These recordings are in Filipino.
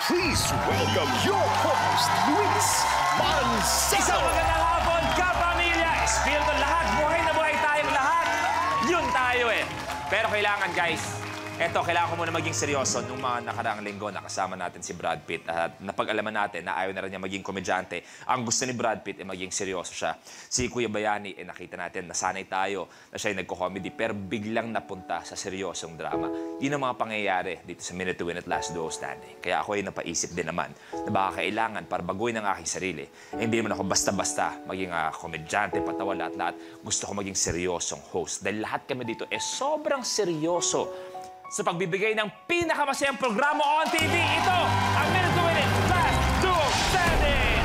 Please welcome your host, Luis Manzano. Isang magandang hapon, kapamilya! Feel ko lahat, buhay na buhay tayong lahat. Yun tayo eh. Pero kailangan, guys, kailangan ko muna maging seryoso. Nung mga nakaraang linggo, nakasama natin si Brad Pitt. At napag-alaman natin na ayaw na rin niya maging komedyante. Ang gusto ni Brad Pitt ay maging seryoso siya. Si Kuya Bayani, nakita natin, nasanay tayo na siya ay nagko-comedy, pero biglang napunta sa seryosong drama. Yun ang mga pangyayari dito sa Minute to Win at Last Duo Standing. Kaya ako ay napaisip din naman na baka kailangan para baguhin ang aking sarili. Hindi naman ako basta-basta maging komedyante, patawa, lahat-lahat. Gusto ko maging seryosong host. Dahil lahat kami dito sobrang seryoso sa pagbibigay ng pinakamasayang programa on TV. Ito ang Minute to Win It Last Duo Standing!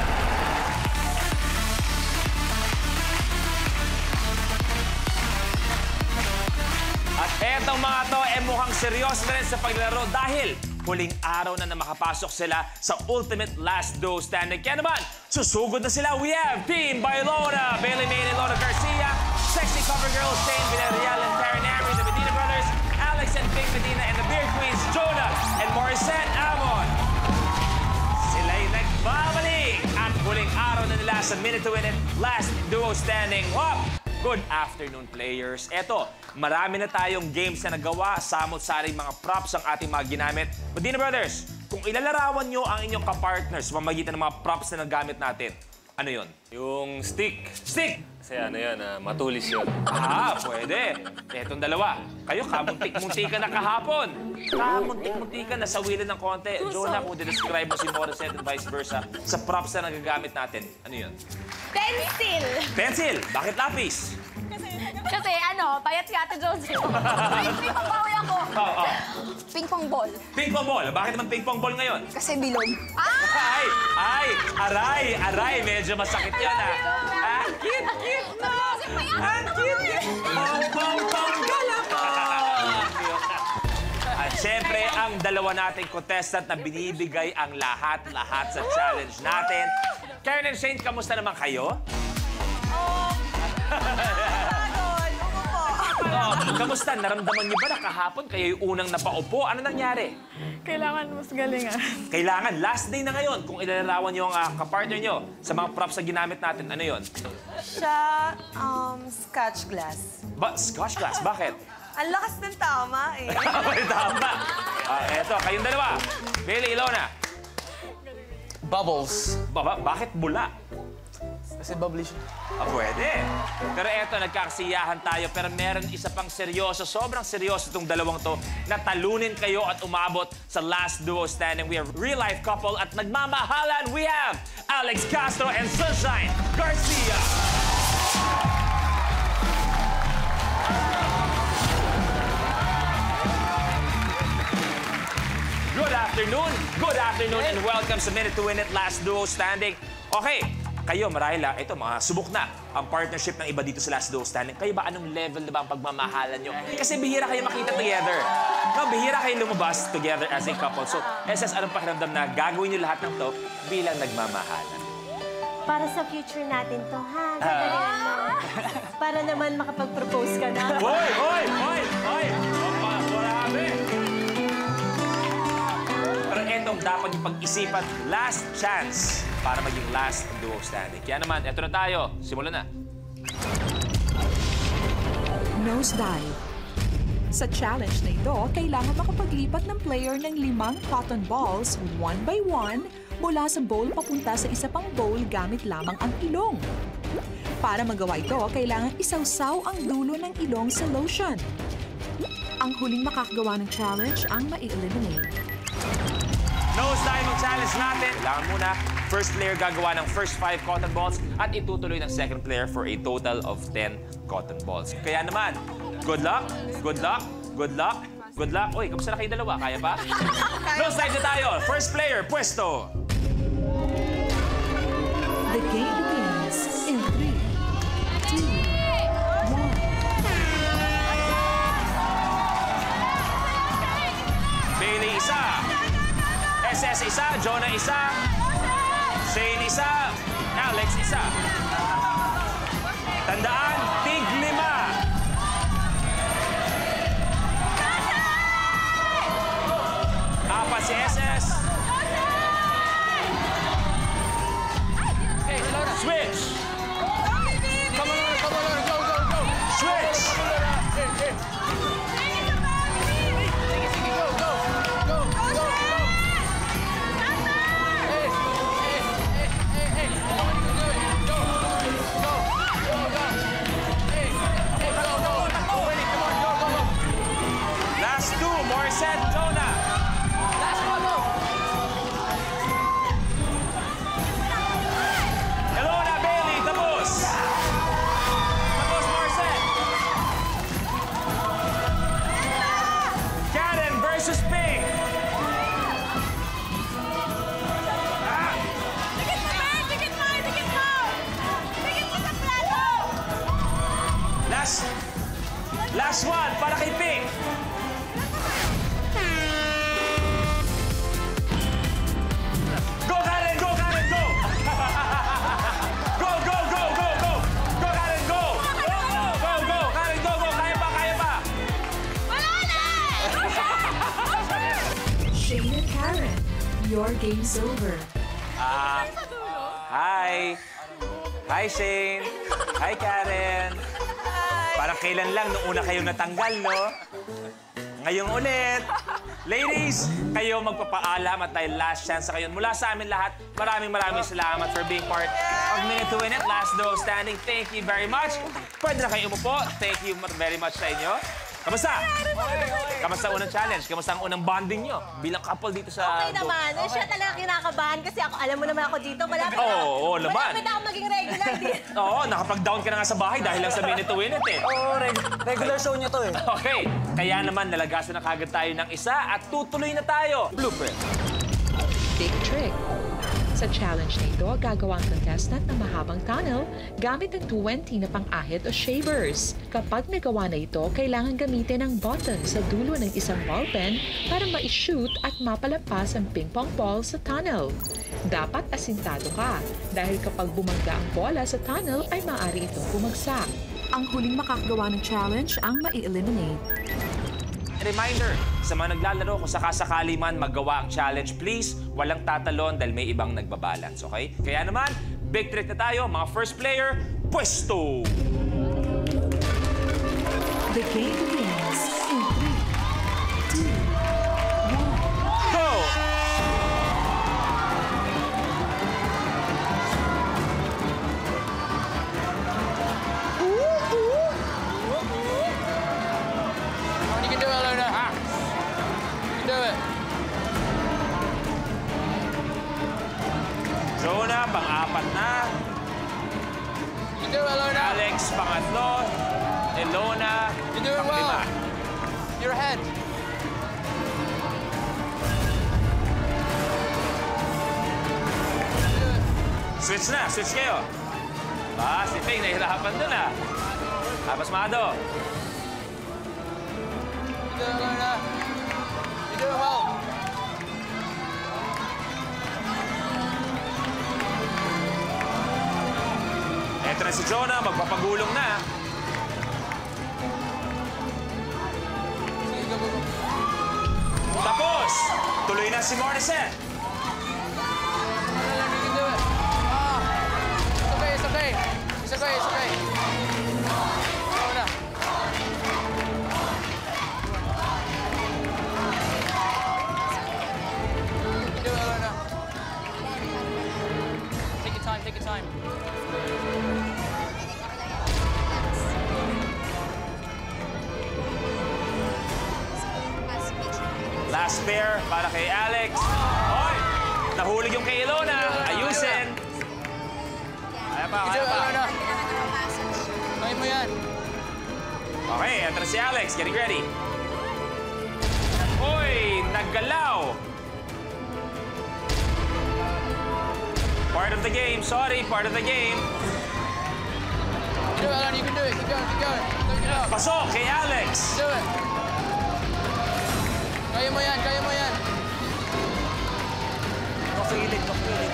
At etong mga to mukhang seryoso na rin sa paglalaro dahil huling araw na makapasok sila sa Ultimate Last Duo Standing. Kaya naman, susugod na sila. We have Team Bailona, Bailey May and Ilona Garcia, Sexy Cover Girls, Shane Villarreal and Karen Emery, the Medina Brothers, Alex and Pink Medina, and the Beard Queens, Jonah and Morissette Amon. Sila'y nagbabalik at huling araw na nila sa Minute to Win It Last Duo Standing. Wop! Good afternoon, players. Eto, marami na tayong games na nagawa, samot-saring mga props ang ating mga ginamit. Medina Brothers, kung ilalarawan nyo ang inyong kapartners sa pamamagitan ng mga props na nagamit natin, ano yun? Yung stick. Stick! Kasi ano yan, matulis yun. Pwede. Etong dalawa. Kayo, kamuntik-muntik ka na kahapon. Kamuntik-muntik ka na sa wilan ng konti. Jonah, kung describe mo si Morissette and vice versa, sa props na nagagamit natin, ano yun? Pencil! Pencil! Bakit lapis? Kasi payat si Ate Josie. Pinabawi ako. Oo. Ping-pong ball. Ping-pong ball. Bakit naman ping-pong ball ngayon? Kasi bilog. Aray! Medyo masakit yun, Cute! Ang cute! Pong-pong-pong galapong! At syempre, ang dalawa nating contestant na binibigay ang lahat-lahat sa challenge natin. Karen and Shane, kamusta naman kayo? Kamusta? Naramdaman niyo ba na kahapon kayo yung unang napaupo? Ano nangyari? Kailangan mas galingan. Kailangan. Last day na ngayon. Kung ilalarawan niyo ang kapartner niyo sa mga props na ginamit natin, ano yon? Siya, Scotch glass. Scotch glass? Bakit? Ang lakas ng tama eh. Tama. Eto, kayong dalawa. Bailey, Ilona. Bubbles. Bakit bula? Kasi bubbly siya. Pwede. Pero eto, nagkakasiyahan tayo. Pero meron isa pang seryoso. Sobrang seryoso itong dalawang to na talunin kayo at umabot sa Last Duo Standing. We have real-life couple at nagmamahalan. We have Alex Castro and Sunshine Garcia. Good afternoon, and welcome sa Minute to Win It Last Duo Standing. Okay, kayo marahil ito, mga subok na ang partnership ng iba dito sa Last Duo Standing. Kayo ba, anong level na ba ang pagmamahalan nyo? Kasi bihira kayo makita together. No, bihira kayo lumabas together as a couple. So, SS, anong pakiramdam na gagawin nyo lahat ng to bilang nagmamahalan? Para sa future natin to, ha? Gagalingan mo. Para naman makapag-propose ka na. Hoy! Marami! Pero etong dapat yung pag-isipan, last chance para maging Last Duo Standing. Kaya naman, eto na tayo. Simulan na. Nose dive. Sa challenge na ito, kailangan makapaglipat ng player ng 5 cotton balls, one by one, mula sa bowl papunta sa isa pang bowl gamit lamang ang ilong. Para magawa ito, kailangan isawsaw ang dulo ng ilong sa lotion. Ang huling makakagawa ng challenge ang mai-eliminate. Nose dive ang challenge natin. Kailangan muna, first player gagawa ng first 5 cotton balls at itutuloy ng second player for a total of 10 cotton balls. Kaya naman, good luck. Uy, kamusta na kayong dalawa? Kaya ba? Nose dive na tayo. First player, pwesto. The game begins in 3, 2, 1. Bailey, isa. SS, isa. Jonah, isa. Shane, isa. Alex, isa. Tandaan, tig 5. Si SS. Last one para kay Pink. Go, Karen! Go, Karen! Go! Go, go, go, go, go! Go, Karen! Go! Go, go, go! Karen, go, go! Kaya pa, kaya pa! Wala na! Shane and Karen, your game's over. Hi! Hi, Shane! Hi, Karen! Parang kailan lang nung una kayong natanggal, no? Ngayong ulit. Ladies, kayo magpapaalam at dahil last chance sa kayo. Mula sa amin lahat, maraming salamat for being part of Minute to Win It. Last Duo Standing, thank you very much. Pwede na kayo umupo. Thank you very much sa inyo. Kamusta? Kamusta unang challenge? Kamusta ang unang bonding nyo bilang couple dito sa... Okay naman. Siya talaga kinakabahan kasi ako, alam mo naman ako dito. Malapit Oo, naman. Malapit ako maging regular dito. Oo, nakapag-down ka na nga sa bahay dahil lang sa Minute to Win It eh. Oo, regular show niyo to eh. Okay, kaya naman nalagasan na kagad tayo ng isa at tutuloy na tayo. Blueprint. Big trick. Sa challenge na ito, gagawa ang contestant ng mahabang tunnel gamit ang 20 na pang-ahit o shavers. Kapag nagawa na ito, kailangan gamitin ang button sa dulo ng isang ballpen para ma-shoot at mapalampas ang ping-pong ball sa tunnel. Dapat asintado ka dahil kapag bumangga ang bola sa tunnel ay maaari itong bumagsak. Ang huling makakagawa ng challenge ang mai-eliminate. Reminder, sa mga naglalaro, kung sakasakali man magawa ang challenge, please, walang tatalon dahil may ibang nagbabalance, okay? Kaya naman, big trick na tayo, mga first player, pwesto! The game begins in 3, 2, 1. Go! You can do it, Luna. You can do it. Jonah, pang-apat na. You can do it, Luna. Alex, pangatlo. Elona, You're doing panglima. well. You're ahead. Switch na, switch kayo. Si Ping, nahihirapan dun ah. Pasmado. You do it, Luna. You're doing well. Eto na si Jonah, magpapagulong na. Sige, go, go, go. Tapos, tuloy na si Morissette. You can do it. It's okay, it's okay. It's okay, it's okay. Luna. You do it, Luna. Take your time, take your time. Last pair para kay Alex. Hoy! Nahulog yung kay Elona. Ayusin. Kaya pa, You do kaya it, pa. Luna. Kaya mo yan. Okay, eto na si Alex. Getting ready. Hoy! Naggalaw. Part of the game. Sorry, part of the game. You do it, Luna. You can do it. Keep going, keep going. Don't give up. Pasok kay Alex. Do it. Kaya mo yan, kaya mo yan. Pakilit, pakilit.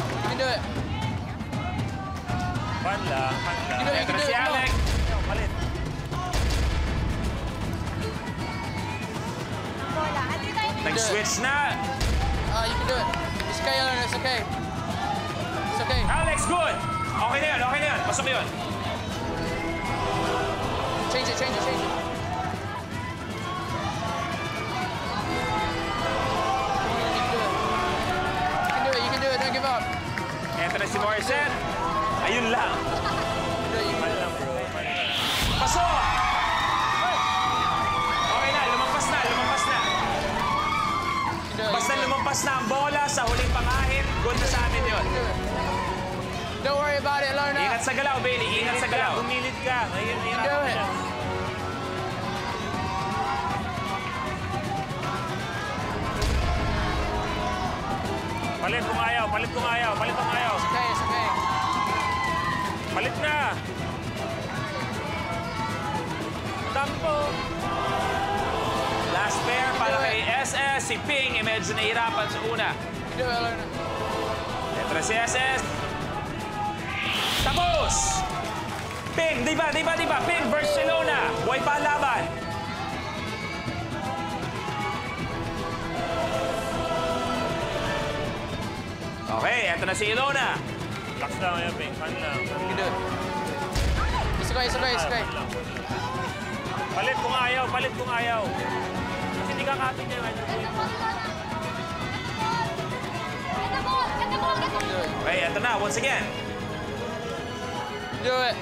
You can do it. Pan lang, pan lang. You can do it, Eto na you si can do it. Alex. Palit. Bola. Andi tayo. Nag-switch na. You can do it. It's okay, Luna. It's okay. It's okay. Alex, good. Okay na yun, okay na yun. Pasok yun. Change it, change it, change it. You can do it. You can do it, you can do it. Don't give up. Eto na si Morissette. Ayun lang. You can do it, you can do it. Pasok! Okay na, lumampas na, lumampas na. You can do it. Basta lumampas na ang bola sa huling pangahit, good na sa amin yun. Do it. Don't worry about it, Luna. Ingat sa galaw, Bailey. Ingat sa galaw. Umilid ka. You can do it. Palit kung ayaw, palit kung ayaw, palit kung ayaw. It's okay, it's okay. Palit na. Tampo. Last pair para kay SS. Si Ping, medyo nahihirapan sa una. Do it, Lorna. Ito na si SS. Tapos! Ping, di ba? Ping versus Ilona. Buhay pa ang laban. Okay, eto na si Ilona. Relax lang yan, Ping. Pan lang. You can do it. It's okay, it's okay, it's okay. Palit kung ayaw, palit kung ayaw. Kasi hindi ka kapit yan. Get the ball! Get the ball! Get the Do it. Okay, eto na, once again. Do it.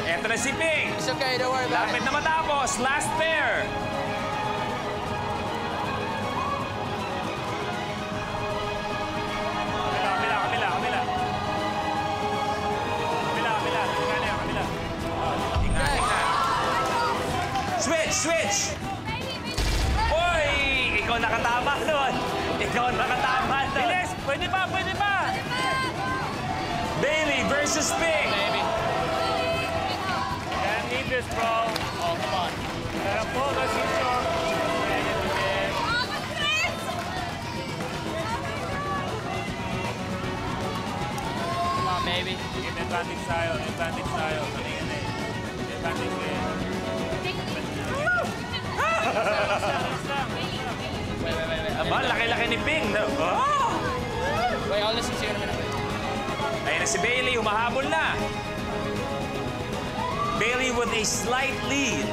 Eto na si Ping. It's okay, don't worry about Lapit it. na matapos. Last pair. Kabila. Switch! Uy! Ikaw nakatama nun. Bilis! Pwede pa! Bailey versus Ping. Maybe. Can't need this, bro. Oh, come on. Gotta pull the seashore. Come on, baby. May advantage tayo. Kanina eh. May advantage eh. Wait. Aba, laki-laki ni Ping. Oh! Wait, I'll listen to you in a minute. Ayun na si Bailey, humahabol na. Bailey with a slight lead.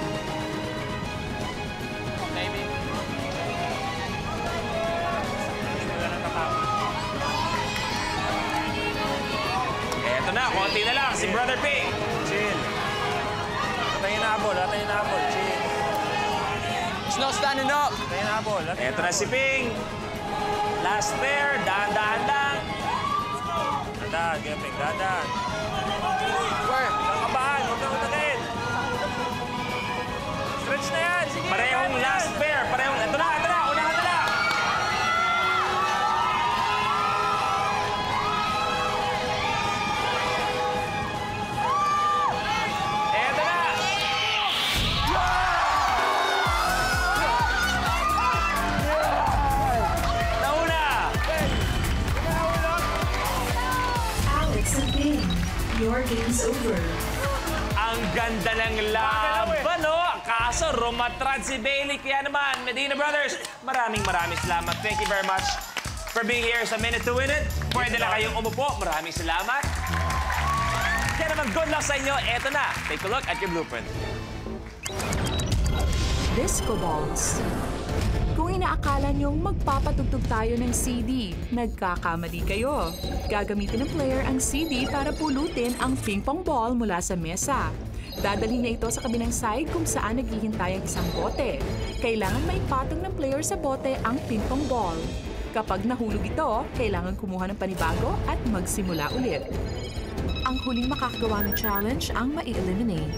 Come on, baby. Eto na, konti na lang, si Brother Ping. Chill. Tayo na habol. Chill. It's not standing up. Tayo na habol. Eto na si Ping. Last pair, dahan-dahan lang. Dahan, Ping, dahan. Where? Kabahan, huwag kang utagin. Stretch na yan. Sige, parehong last pair. Ito na. Unahan na lang. Eto na. Nauna. Alex and Ping, your game's over. Ang ganda ng laban, no? Kaso, rumatrad si Bailey. Kaya naman, Medina Brothers, maraming salamat. Thank you very much for being here sa Minute to Win It. Pwede na kayong umupo. Maraming salamat. Kaya naman, good luck sa inyo. Eto na. Take a look at your blueprint. Disco Balls. Kung inaakala niyong magpapatugtog tayo ng CD, nagkakamali kayo. Gagamitin ng player ang CD para pulutin ang ping-pong ball mula sa mesa. Dadalhin niya ito sa kabilang side kung saan naghihintay ang isang bote. Kailangan maipatong ng player sa bote ang ping-pong ball. Kapag nahulog ito, kailangan kumuha ng panibago at magsimula ulit. Ang huling makakagawa ng challenge ang mai-eliminate.